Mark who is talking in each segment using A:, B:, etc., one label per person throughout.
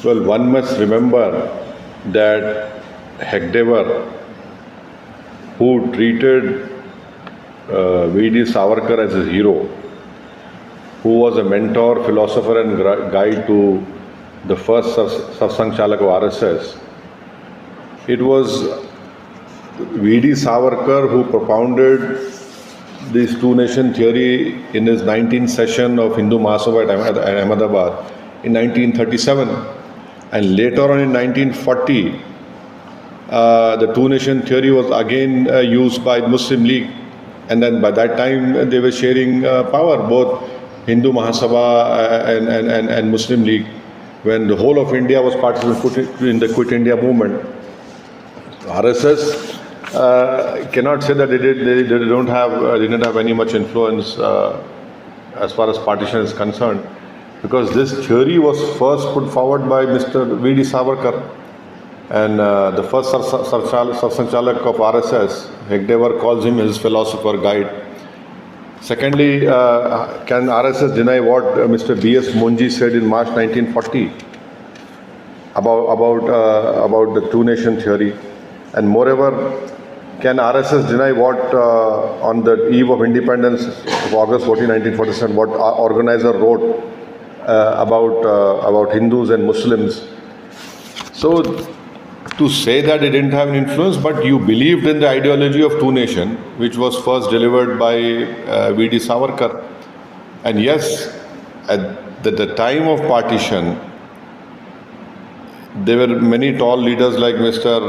A: Well, one must remember that Hegdevar, who treated V.D. Savarkar as a hero, who was a mentor, philosopher and guide to the first Satsang Chalak of RSS, it was V.D. Savarkar who propounded this two-nation theory in his 19th session of Hindu Mahasabha at Ahmedabad in 1937. And later on in 1940, the two-nation theory was again used by Muslim League. And then by that time, they were sharing power, both Hindu Mahasabha and Muslim League, when the whole of India was participating in the Quit India movement. RSS cannot say that they didn't have any much influence as far as partition is concerned, because this theory was first put forward by Mr. V.D. Savarkar, and the first Satsang Chalak of RSS, Hegdevar, calls him his philosopher guide. Secondly, can RSS deny what Mr. B.S. Monji said in March 1940 about the two-nation theory? And moreover, can RSS deny what on the eve of independence of August 14, 1947, what our organizer wrote about Hindus and Muslims? So, to say that they didn't have an influence, but you believed in the ideology of two-nation, which was first delivered by V.D. Savarkar. And yes, at the time of partition, there were many tall leaders like Mr.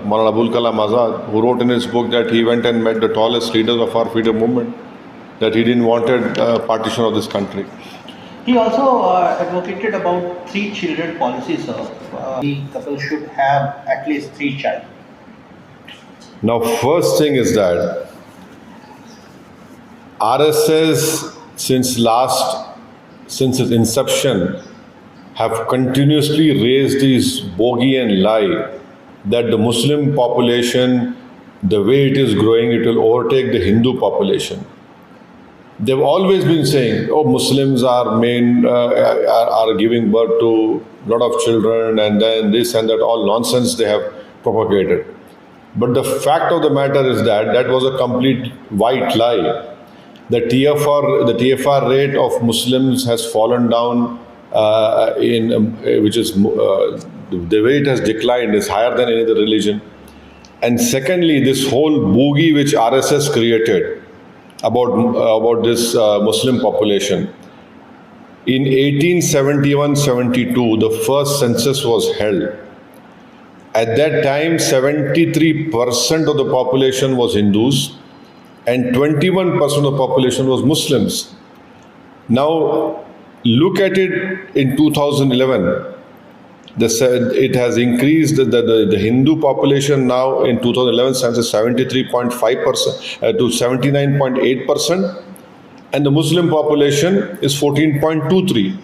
A: Maulana Abul Kalam Azad, who wrote in his book that he went and met the tallest leaders of our freedom movement, that he didn't wanted partition of this country.
B: He also advocated about 3 children policy, sir. The couple should have at least 3 children.
A: Now, first thing is that RSS, since its inception, have continuously raised this bogey and lie that the Muslim population, the way it is growing, it will overtake the Hindu population. They've always been saying, oh, Muslims are giving birth to a lot of children, and then this and that, all nonsense they have propagated. But the fact of the matter is that was a complete white lie. The TFR rate of Muslims has fallen down, the way it has declined is higher than any other religion. And secondly, this whole boogie which RSS created about this Muslim population. In 1871-72, the first census was held. At that time, 73% of the population was Hindus and 21% of the population was Muslims. Now, look at it in 2011. It has increased. The Hindu population now in 2011 stands at 73.5% to 79.8%, and the Muslim population is 14.23.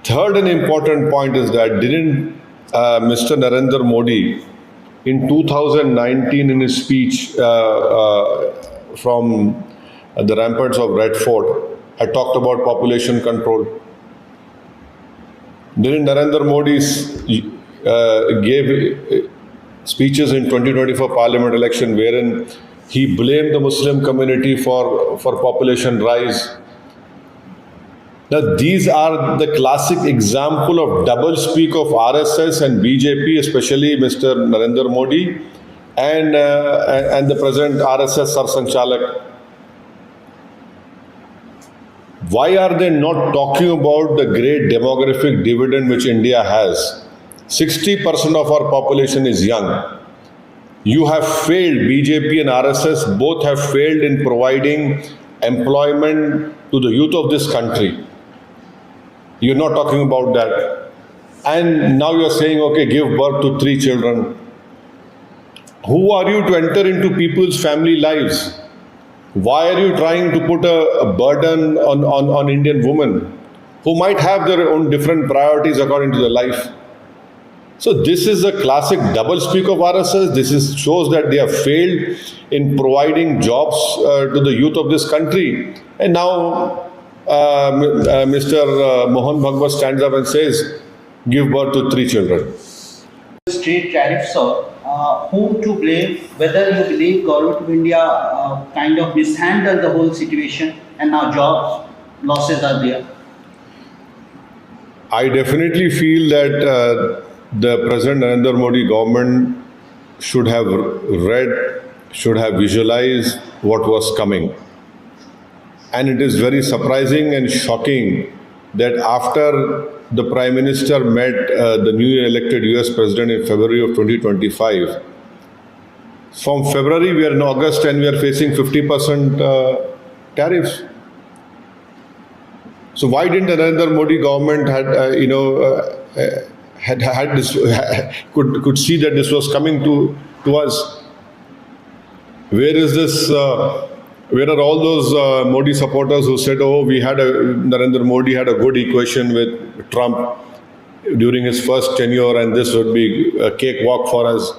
A: Third and important point is that didn't Mr. Narendra Modi in 2019 in his speech from the ramparts of Red Fort had talked about population control? Didn't Narendra Modi gave speeches in 2024 Parliament election wherein he blamed the Muslim community for population rise? Now, these are the classic example of double speak of RSS and BJP, especially Mr. Narendra Modi and the present RSS Satsang Chalak. Why are they not talking about the great demographic dividend which India has? 60% of our population is young. You have failed, BJP and RSS both have failed in providing employment to the youth of this country. You're not talking about that. And now you're saying, okay, give birth to 3 children. Who are you to enter into people's family lives? Why are you trying to put a burden on Indian women who might have their own different priorities according to their life? So this is a classic double speak of RSS. This shows that they have failed in providing jobs to the youth of this country. And now Mr. Mohan Bhagwat stands up and says give birth to 3 children.
B: Straight tariffs, sir. Whom to blame? Whether you believe government of India kind of mishandled the whole situation and now jobs losses are there.
A: I definitely feel that the present Narendra Modi government should have read, should have visualized what was coming. And it is very surprising and shocking that after the Prime Minister met the newly elected US President in February of 2025, from February we are in August and we are facing 50% tariffs. So why didn't the Narendra Modi government had this could see that this was coming to us? Where is this? Where are all those Modi supporters who said, "Oh, Narendra Modi had a good equation with Trump during his first tenure, and this would be a cakewalk for us."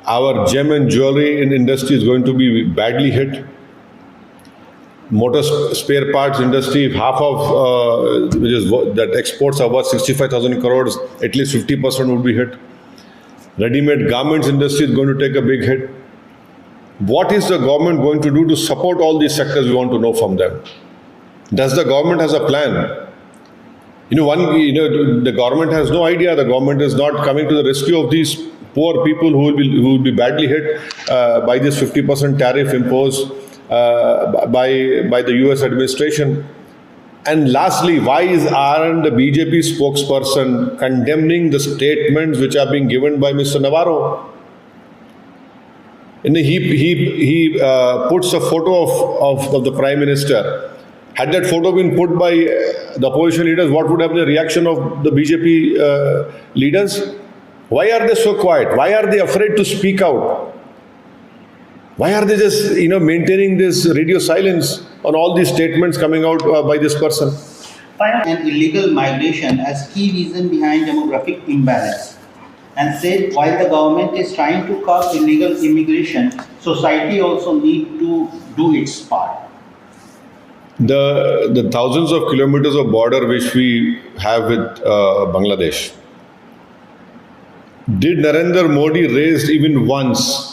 A: Our gem and jewelry industry is going to be badly hit. Motor spare parts industry, half of that exports are worth 65,000 crores, at least 50% would be hit. Ready-made garments industry is going to take a big hit. What is the government going to do to support all these sectors? We want to know from them. Does the government has a plan? The government has no idea. The government is not coming to the rescue of these poor people who will be badly hit by this 50% tariff imposed by the US administration. And lastly, why aren't the BJP spokesperson condemning the statements which are being given by Mr. Navarro? And he puts a photo of the Prime Minister. Had that photo been put by the opposition leaders, what would have been the reaction of the BJP leaders? Why are they so quiet? Why are they afraid to speak out? Why are they just maintaining this radio silence on all these statements coming out by this person?
B: And illegal migration as key reason behind demographic imbalance, and said while the government is trying to curb illegal immigration, society also need to do its part.
A: The thousands of kilometers of border which we have with Bangladesh, did Narendra Modi raise even once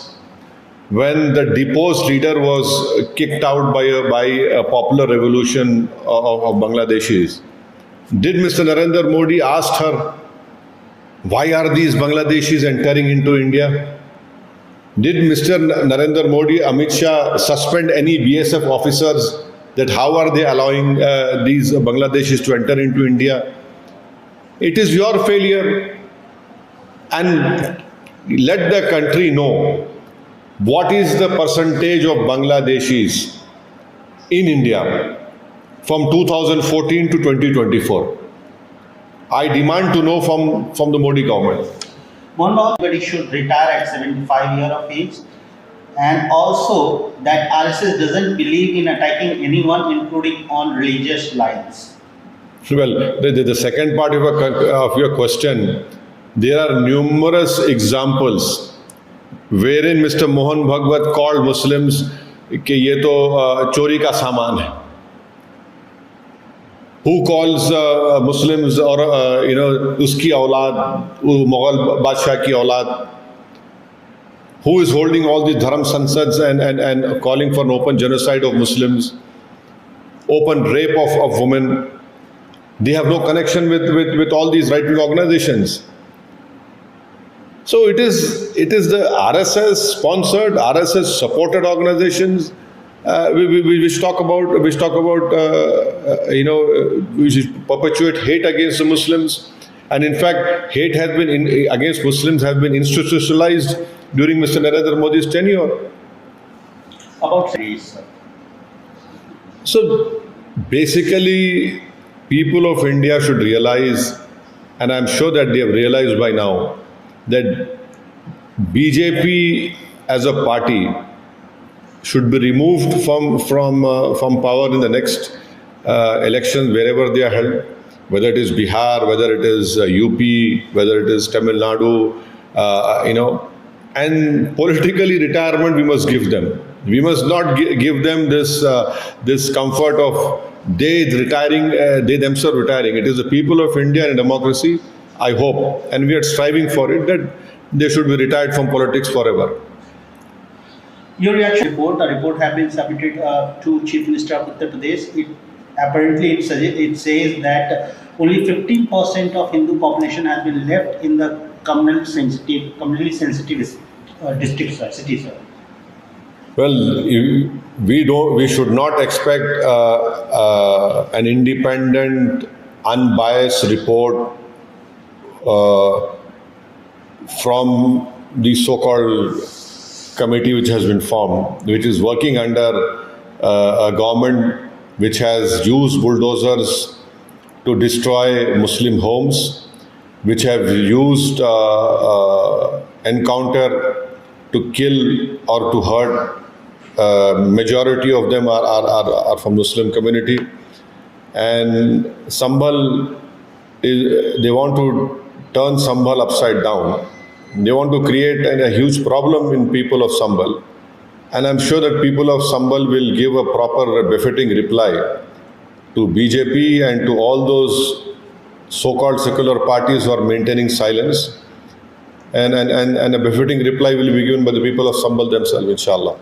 A: when the deposed leader was kicked out by a popular revolution of Bangladeshis? Did Mr. Narendra Modi ask her, why are these Bangladeshis entering into India? Did Mr. Narendra Modi, Amit Shah suspend any BSF officers that how are they allowing these Bangladeshis to enter into India? It is your failure. And let the country know what is the percentage of Bangladeshis in India from 2014 to 2024. I demand to know from the Modi government.
B: Everybody should retire at 75 years of age, and also that RSS doesn't believe in attacking anyone, including on religious lines.
A: Well, the second part of your question, there are numerous examples wherein Mr. Mohan Bhagwat called Muslims कि ये तो चोरी का सामान है. Who calls Muslims or उसकी औलाद, Mughal बादशाह की औलाद? Who is holding all these dharam sansads and calling for an open genocide of Muslims, open rape of women? They have no connection with all these right-wing organizations. So it is the RSS-sponsored, RSS-supported organizations which talk about which perpetuate hate against the Muslims, and in fact, hate has been against Muslims have been institutionalized during Mr. Narendra Modi's tenure.
B: About race.
A: So basically, people of India should realize, and I'm sure that they have realized by now, that BJP as a party should be removed from power in the next elections wherever they are held, whether it is Bihar, whether it is UP, whether it is Tamil Nadu, and politically retirement we must give them. We must not give them this comfort of they themselves retiring. It is the people of India and democracy, I hope, and we are striving for it, that they should be retired from politics forever.
B: Your reaction report, the report has been submitted to Chief Minister of Uttar Pradesh. It says that only 15% of Hindu population has been left in the communally sensitive districts, cities. Sir.
A: Well, we should not expect an independent, unbiased report from the so-called committee which has been formed, which is working under a government which has used bulldozers to destroy Muslim homes, which have used encounter to kill or to hurt. Majority of them are from Muslim community, and Sambhal they want to turn Sambhal upside down. They want to create a huge problem in people of Sambhal, and I'm sure that people of Sambhal will give a proper befitting reply to BJP and to all those so-called secular parties who are maintaining silence, and a befitting reply will be given by the people of Sambhal themselves, inshallah.